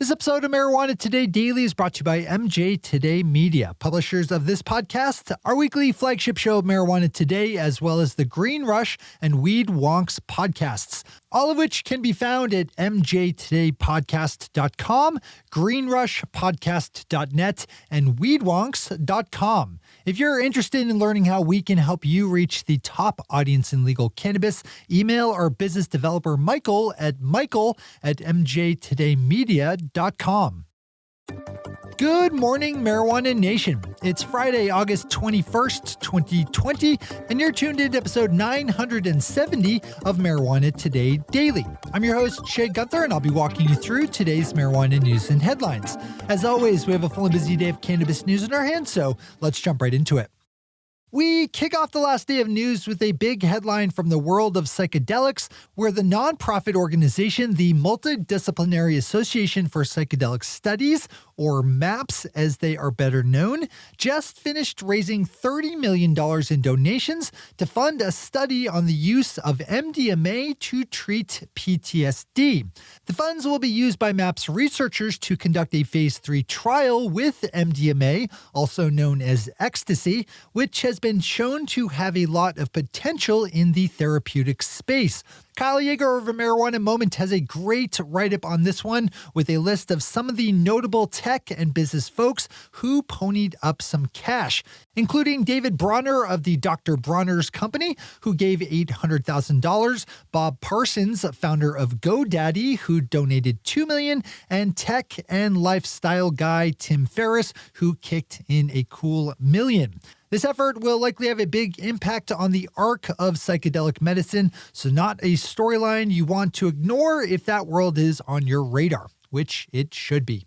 This episode of Marijuana Today Daily is brought to you by MJ Today Media, publishers of this podcast, our weekly flagship show Marijuana Today, as well as the Green Rush and Weed Wonks podcasts, all of which can be found at mjtodaypodcast.com, greenrushpodcast.net, and weedwonks.com. If you're interested in learning how we can help you reach the top audience in legal cannabis, email our business developer Michael at mjtodaymedia.com. Good morning, Marijuana Nation. It's Friday, August 21st, 2020, and you're tuned in to episode 970 of Marijuana Today Daily. I'm your host, Shay Gunther, and I'll be walking you through today's marijuana news and headlines. As always, we have a full and busy day of cannabis news in our hands, so let's jump right into it. We kick off the last day of news with a big headline from the world of psychedelics, where the nonprofit organization, the Multidisciplinary Association for Psychedelic Studies, or MAPS as they are better known, just finished raising $30 million in donations to fund a study on the use of MDMA to treat PTSD. The funds will be used by MAPS researchers to conduct a phase 3 trial with MDMA, also known as ecstasy, which has been shown to have a lot of potential in the therapeutic space. Kyle Yeager of Marijuana Moment has a great write-up on this one with a list of some of the notable tech and business folks who ponied up some cash, including David Bronner of the Dr. Bronner's Company, who gave $800,000, Bob Parsons, founder of GoDaddy, who donated $2 million, and tech and lifestyle guy Tim Ferriss, who kicked in a cool $1 million. This effort will likely have a big impact on the arc of psychedelic medicine, so not a storyline you want to ignore if that world is on your radar, which it should be.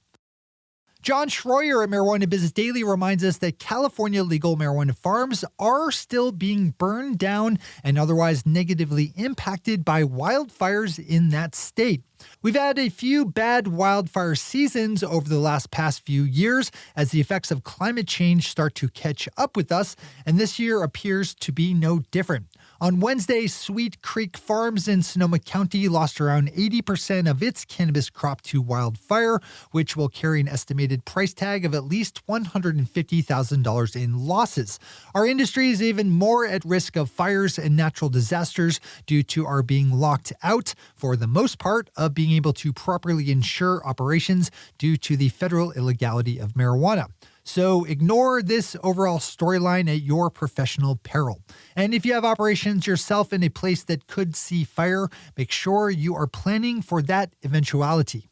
John Schroyer at Marijuana Business Daily reminds us that California legal marijuana farms are still being burned down and otherwise negatively impacted by wildfires in that state. We've had a few bad wildfire seasons over the past few years as the effects of climate change start to catch up with us, and this year appears to be no different. On Wednesday, Sweet Creek Farms in Sonoma County lost around 80% of its cannabis crop to wildfire, which will carry an estimated price tag of at least $150,000 in losses. Our industry is even more at risk of fires and natural disasters due to our being locked out, for the most part, of being able to properly ensure operations due to the federal illegality of marijuana. So ignore this overall storyline at your professional peril. And if you have operations yourself in a place that could see fire, make sure you are planning for that eventuality.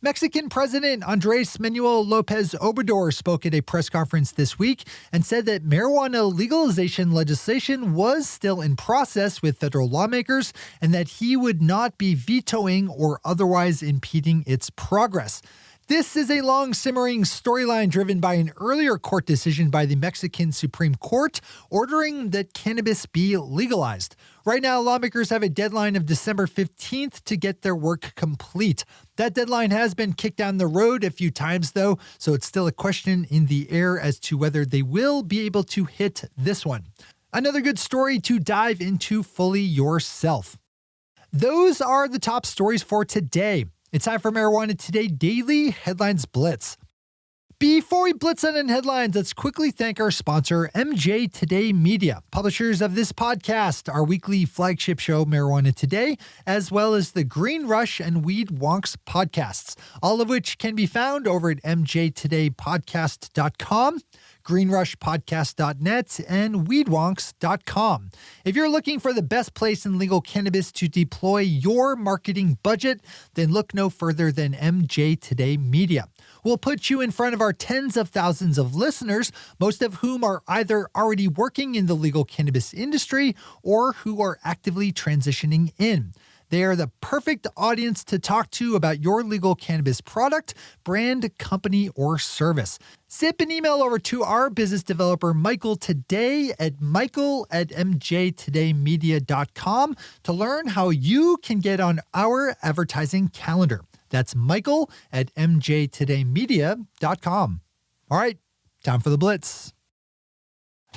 Mexican President Andrés Manuel López Obrador spoke at a press conference this week and said that marijuana legalization legislation was still in process with federal lawmakers and that he would not be vetoing or otherwise impeding its progress. This is a long simmering storyline driven by an earlier court decision by the Mexican Supreme Court ordering that cannabis be legalized. Right now, lawmakers have a deadline of December 15th to get their work complete. That deadline has been kicked down the road a few times, though, so it's still a question in the air as to whether they will be able to hit this one. Another good story to dive into fully yourself. Those are the top stories for today. It's time for Marijuana Today Daily Headlines Blitz. Before we blitz on in headlines, let's quickly thank our sponsor, MJ Today Media, publishers of this podcast, our weekly flagship show, Marijuana Today, as well as the Green Rush and Weed Wonks podcasts, all of which can be found over at mjtodaypodcast.com, greenrushpodcast.net, and weedwonks.com. If you're looking for the best place in legal cannabis to deploy your marketing budget, then look no further than MJ Today Media. We'll put you in front of our tens of thousands of listeners, most of whom are either already working in the legal cannabis industry or who are actively transitioning in. They are the perfect audience to talk to about your legal cannabis product, brand, company, or service. Sip an email over to our business developer, Michael, today at michael@mjtodaymedia.com to learn how you can get on our advertising calendar. That's michael@mjtodaymedia.com. All right, time for the blitz.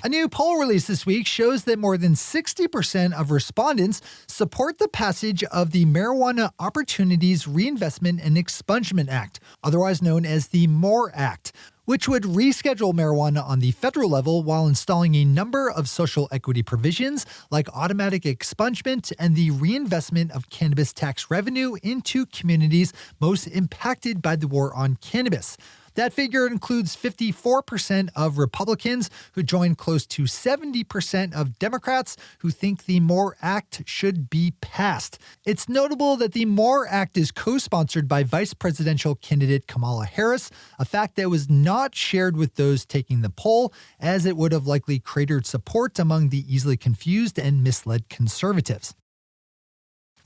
A new poll released this week shows that more than 60% of respondents support the passage of the Marijuana Opportunities Reinvestment and Expungement Act, otherwise known as the MORE Act, which would reschedule marijuana on the federal level while installing a number of social equity provisions like automatic expungement and the reinvestment of cannabis tax revenue into communities most impacted by the war on cannabis. That figure includes 54% of Republicans, who join close to 70% of Democrats who think the MORE Act should be passed. It's notable that the MORE Act is co-sponsored by Vice Presidential candidate Kamala Harris, a fact that was not shared with those taking the poll, as it would have likely cratered support among the easily confused and misled conservatives.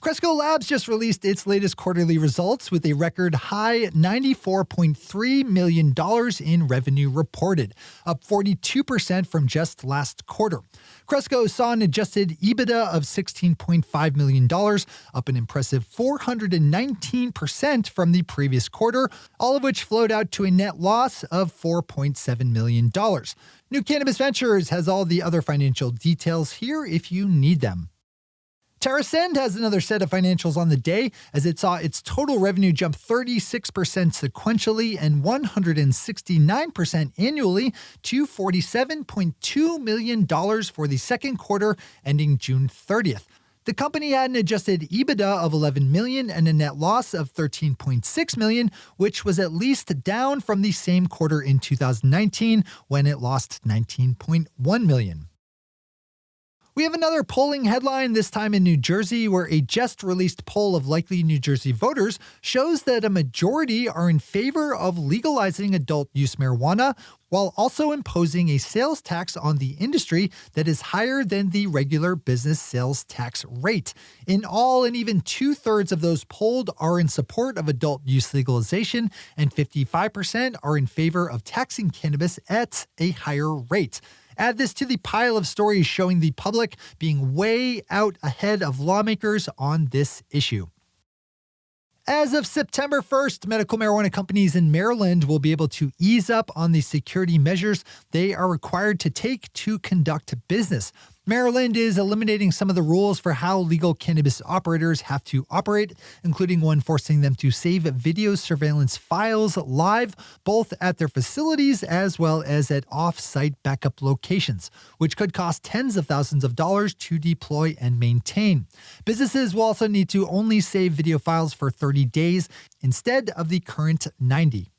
Cresco Labs just released its latest quarterly results with a record high $94.3 million in revenue reported, up 42% from just last quarter. Cresco saw an adjusted EBITDA of $16.5 million, up an impressive 419% from the previous quarter, all of which flowed out to a net loss of $4.7 million. New Cannabis Ventures has all the other financial details here if you need them. TerrAscend has another set of financials on the day as it saw its total revenue jump 36% sequentially and 169% annually to $47.2 million for the second quarter ending June 30th. The company had an adjusted EBITDA of $11 million and a net loss of $13.6 million, which was at least down from the same quarter in 2019 when it lost $19.1 million. We have another polling headline, this time in New Jersey, where a just-released poll of likely New Jersey voters shows that a majority are in favor of legalizing adult-use marijuana, while also imposing a sales tax on the industry that is higher than the regular business sales tax rate. In all, and even two-thirds of those polled are in support of adult-use legalization, and 55% are in favor of taxing cannabis at a higher rate. Add this to the pile of stories showing the public being way out ahead of lawmakers on this issue. As of September 1st, medical marijuana companies in Maryland will be able to ease up on the security measures they are required to take to conduct business. Maryland is eliminating some of the rules for how legal cannabis operators have to operate, including one forcing them to save video surveillance files live, both at their facilities as well as at off-site backup locations, which could cost tens of thousands of dollars to deploy and maintain. Businesses will also need to only save video files for 30 days instead of the current 90.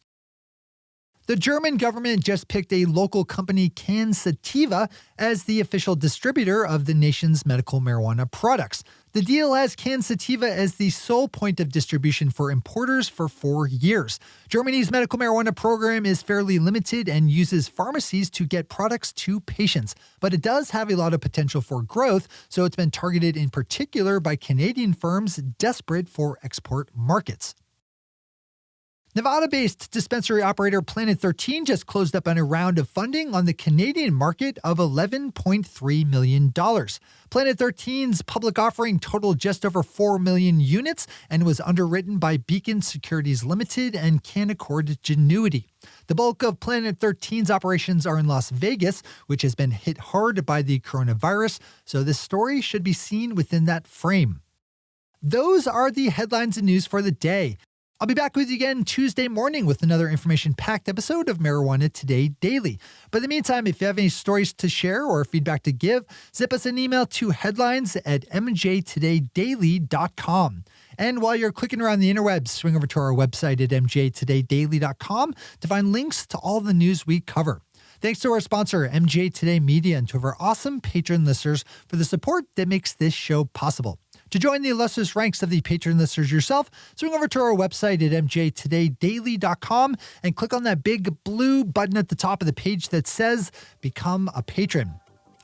The German government just picked a local company, Cansativa, as the official distributor of the nation's medical marijuana products. The deal has Cansativa as the sole point of distribution for importers for 4 years. Germany's medical marijuana program is fairly limited and uses pharmacies to get products to patients, but it does have a lot of potential for growth, so it's been targeted in particular by Canadian firms desperate for export markets. Nevada-based dispensary operator Planet 13 just closed up on a round of funding on the Canadian market of $11.3 million. Planet 13's public offering totaled just over 4 million units and was underwritten by Beacon Securities Limited and Canaccord Genuity. The bulk of Planet 13's operations are in Las Vegas, which has been hit hard by the coronavirus, so this story should be seen within that frame. Those are the headlines and news for the day. I'll be back with you again Tuesday morning with another information-packed episode of Marijuana Today Daily. But in the meantime, if you have any stories to share or feedback to give, zip us an email to headlines@mjtodaydaily.com. And while you're clicking around the interwebs, swing over to our website at mjtodaydaily.com to find links to all the news we cover. Thanks to our sponsor, MJ Today Media, and to our awesome patron listeners for the support that makes this show possible. To join the illustrious ranks of the patron listeners yourself, swing over to our website at mjtodaydaily.com and click on that big blue button at the top of the page that says Become a Patron.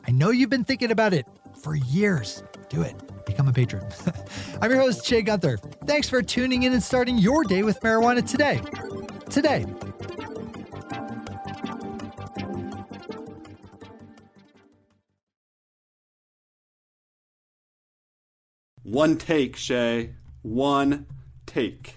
I know you've been thinking about it for years. Do it. Become a patron. I'm your host, Jay Gunther. Thanks for tuning in and starting your day with marijuana today. One take, Shay. One take.